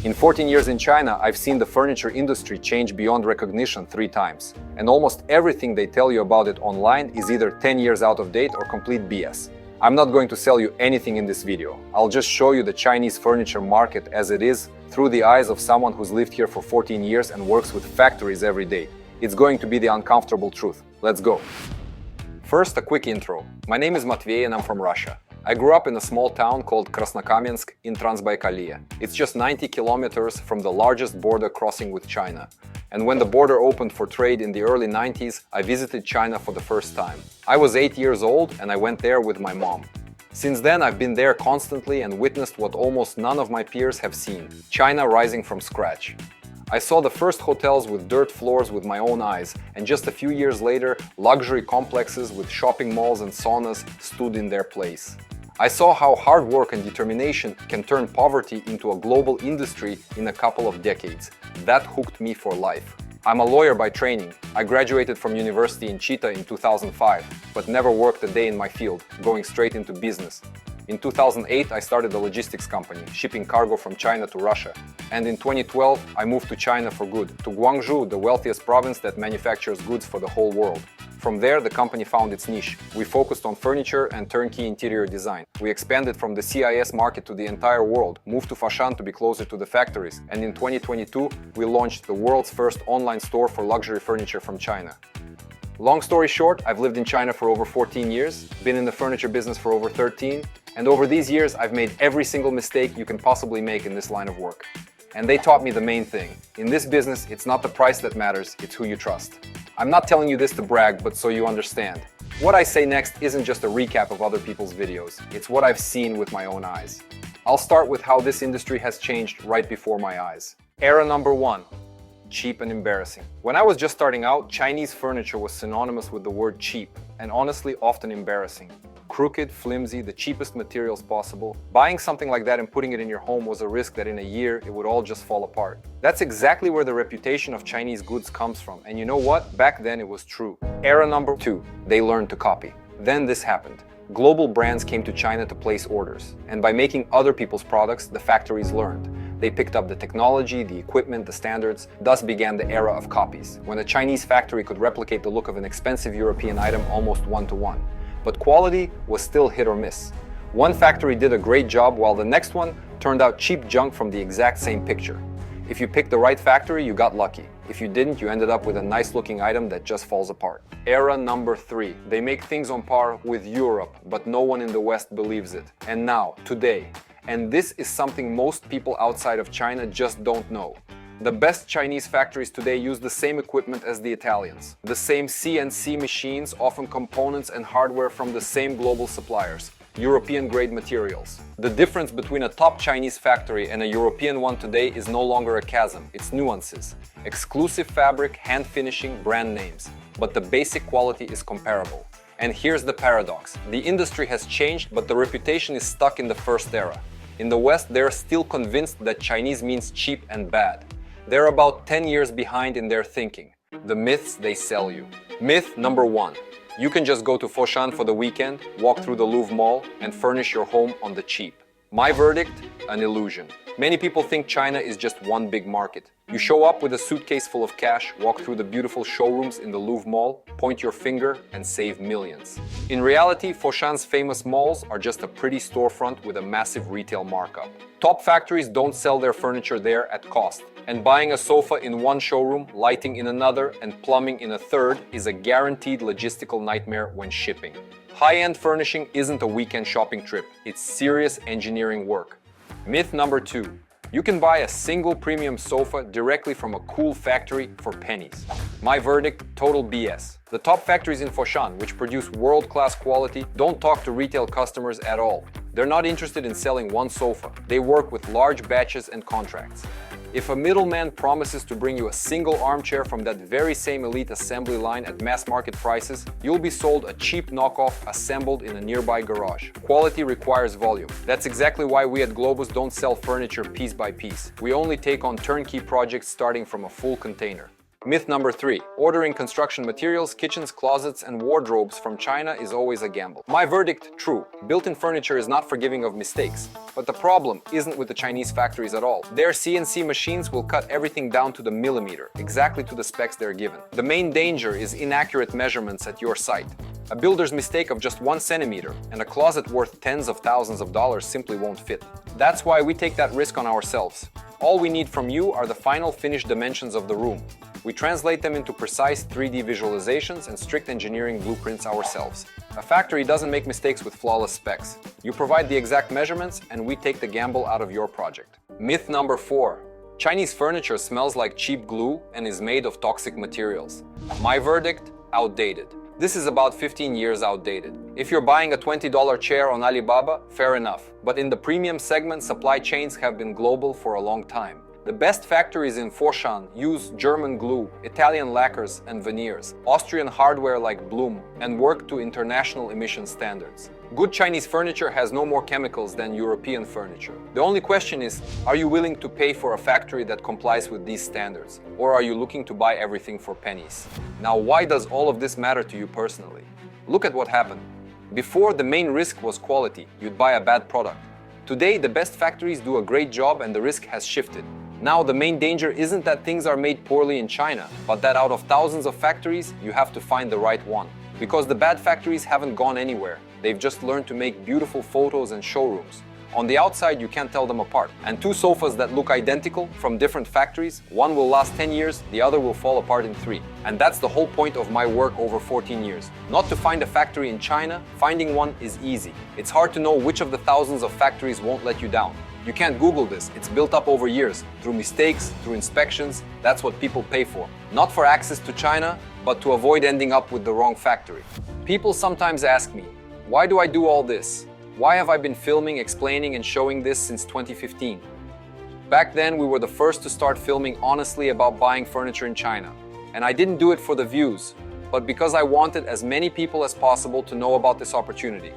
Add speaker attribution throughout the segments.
Speaker 1: In 14 years in China, I've seen the furniture industry change beyond recognition 3 times. And almost everything they tell you about it online is either 10 years out of date or complete BS. I'm not going to sell you anything in this video. I'll just show you the Chinese furniture market as it is through the eyes of someone who's lived here for 14 years and works with factories every day. It's going to be the uncomfortable truth. Let's go. First, a quick intro. My name is Matvey and I'm from Russia. I grew up in a small town called Krasnokamensk in Transbaikalia. It's just 90 kilometers from the largest border crossing with China. And when the border opened for trade in the early 90s, I visited China for the first time. I was 8 years old and I went there with my mom. Since then, I've been there constantly and witnessed what almost none of my peers have seen: China rising from scratch. I saw the first hotels with dirt floors with my own eyes, and just a few years later, luxury complexes with shopping malls and saunas stood in their place. I saw how hard work and determination can turn poverty into a global industry in a couple of decades. That hooked me for life. I'm a lawyer by training. I graduated from university in Chita in 2005, but never worked a day in my field, going straight into business. In 2008, I started a logistics company, shipping cargo from China to Russia. And in 2012, I moved to China for good, to Guangzhou, the wealthiest province that manufactures goods for the whole world. From there, the company found its niche. We focused on furniture and turnkey interior design. We expanded from the CIS market to the entire world, moved to Foshan to be closer to the factories, and in 2022, we launched the world's first online store for luxury furniture from China. Long story short, I've lived in China for over 14 years, been in the furniture business for over 13, and over these years, I've made every single mistake you can possibly make in this line of work. And they taught me the main thing. In this business, it's not the price that matters, it's who you trust. I'm not telling you this to brag, but so you understand. What I say next isn't just a recap of other people's videos. It's what I've seen with my own eyes. I'll start with how this industry has changed right before my eyes. Era number 1. Cheap and embarrassing. When I was just starting out, Chinese furniture was synonymous with the word cheap, and honestly often embarrassing. Crooked, flimsy, the cheapest materials possible. Buying something like that and putting it in your home was a risk that in a year it would all just fall apart. That's exactly where the reputation of Chinese goods comes from, and you know what? Back then it was true. Era number 2. They learned to copy. Then this happened. Global brands came to China to place orders, and by making other people's products, the factories learned. They picked up the technology, the equipment, the standards. Thus began the era of copies, when a Chinese factory could replicate the look of an expensive European item almost one-to-one. But quality was still hit or miss. One factory did a great job while the next one turned out cheap junk from the exact same picture. If you picked the right factory, you got lucky. If you didn't, you ended up with a nice looking item that just falls apart. Era number 3. They make things on par with Europe, but no one in the West believes it. And now, today. And this is something most people outside of China just don't know. The best Chinese factories today use the same equipment as the Italians. The same CNC machines, often components and hardware from the same global suppliers. European-grade materials. The difference between a top Chinese factory and a European one today is no longer a chasm, it's nuances. Exclusive fabric, hand finishing, brand names. But the basic quality is comparable. And here's the paradox. The industry has changed, but the reputation is stuck in the first era. In the West, they're still convinced that Chinese means cheap and bad. They're about 10 years behind in their thinking. The myths they sell you. Myth number 1. You can just go to Foshan for the weekend, walk through the Louvre Mall, and furnish your home on the cheap. My verdict? An illusion. Many people think China is just one big market. You show up with a suitcase full of cash, walk through the beautiful showrooms in the Louvre Mall, point your finger, and save millions. In reality, Foshan's famous malls are just a pretty storefront with a massive retail markup. Top factories don't sell their furniture there at cost. And buying a sofa in one showroom, lighting in another, and plumbing in a third is a guaranteed logistical nightmare when shipping. High-end furnishing isn't a weekend shopping trip, it's serious engineering work. Myth number 2. You can buy a single premium sofa directly from a cool factory for pennies. My verdict, total BS. The top factories in Foshan, which produce world-class quality, don't talk to retail customers at all. They're not interested in selling one sofa. They work with large batches and contracts. If a middleman promises to bring you a single armchair from that very same elite assembly line at mass market prices, you'll be sold a cheap knockoff assembled in a nearby garage. Quality requires volume. That's exactly why we at GLOBUS don't sell furniture piece by piece. We only take on turnkey projects starting from a full container. Myth number 3. Ordering construction materials, kitchens, closets, and wardrobes from China is always a gamble. My verdict, true. Built-in furniture is not forgiving of mistakes. But the problem isn't with the Chinese factories at all. Their CNC machines will cut everything down to the millimeter, exactly to the specs they're given. The main danger is inaccurate measurements at your site. A builder's mistake of just 1 centimeter and a closet worth tens of thousands of dollars simply won't fit. That's why we take that risk on ourselves. All we need from you are the final finished dimensions of the room. We translate them into precise 3D visualizations and strict engineering blueprints ourselves. A factory doesn't make mistakes with flawless specs. You provide the exact measurements and we take the gamble out of your project. Myth number 4. Chinese furniture smells like cheap glue and is made of toxic materials. My verdict, outdated. This is about 15 years outdated. If you're buying a $20 chair on Alibaba, fair enough. But in the premium segment, supply chains have been global for a long time. The best factories in Foshan use German glue, Italian lacquers and veneers, Austrian hardware like Blum, and work to international emission standards. Good Chinese furniture has no more chemicals than European furniture. The only question is, are you willing to pay for a factory that complies with these standards? Or are you looking to buy everything for pennies? Now, why does all of this matter to you personally? Look at what happened. Before, the main risk was quality. You'd buy a bad product. Today, the best factories do a great job and the risk has shifted. Now, the main danger isn't that things are made poorly in China, but that out of thousands of factories, you have to find the right one. Because the bad factories haven't gone anywhere. They've just learned to make beautiful photos and showrooms. On the outside, you can't tell them apart. And 2 sofas that look identical from different factories, one will last 10 years, the other will fall apart in 3. And that's the whole point of my work over 14 years. Not to find a factory in China, finding one is easy. It's hard to know which of the thousands of factories won't let you down. You can't Google this, it's built up over years, through mistakes, through inspections. That's what people pay for. Not for access to China, but to avoid ending up with the wrong factory. People sometimes ask me, why do I do all this? Why have I been filming, explaining, and showing this since 2015? Back then, we were the first to start filming honestly about buying furniture in China. And I didn't do it for the views, but because I wanted as many people as possible to know about this opportunity.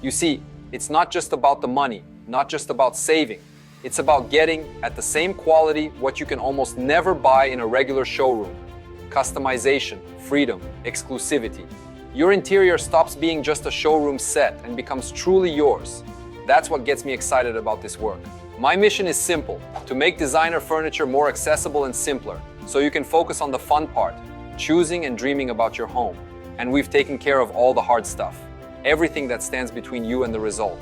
Speaker 1: You see, it's not just about the money, not just about saving. It's about getting, at the same quality, what you can almost never buy in a regular showroom. Customization, freedom, exclusivity. Your interior stops being just a showroom set and becomes truly yours. That's what gets me excited about this work. My mission is simple, to make designer furniture more accessible and simpler, so you can focus on the fun part, choosing and dreaming about your home. And we've taken care of all the hard stuff, everything that stands between you and the result.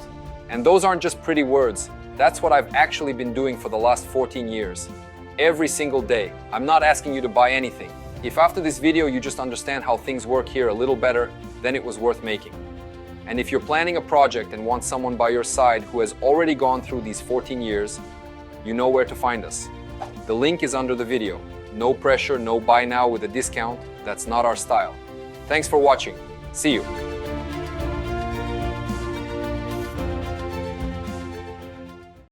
Speaker 1: And those aren't just pretty words, that's what I've actually been doing for the last 14 years. Every single day. I'm not asking you to buy anything. If after this video you just understand how things work here a little better, then it was worth making. And if you're planning a project and want someone by your side who has already gone through these 14 years, you know where to find us. The link is under the video. No pressure, no buy now with a discount. That's not our style. Thanks for watching. See you.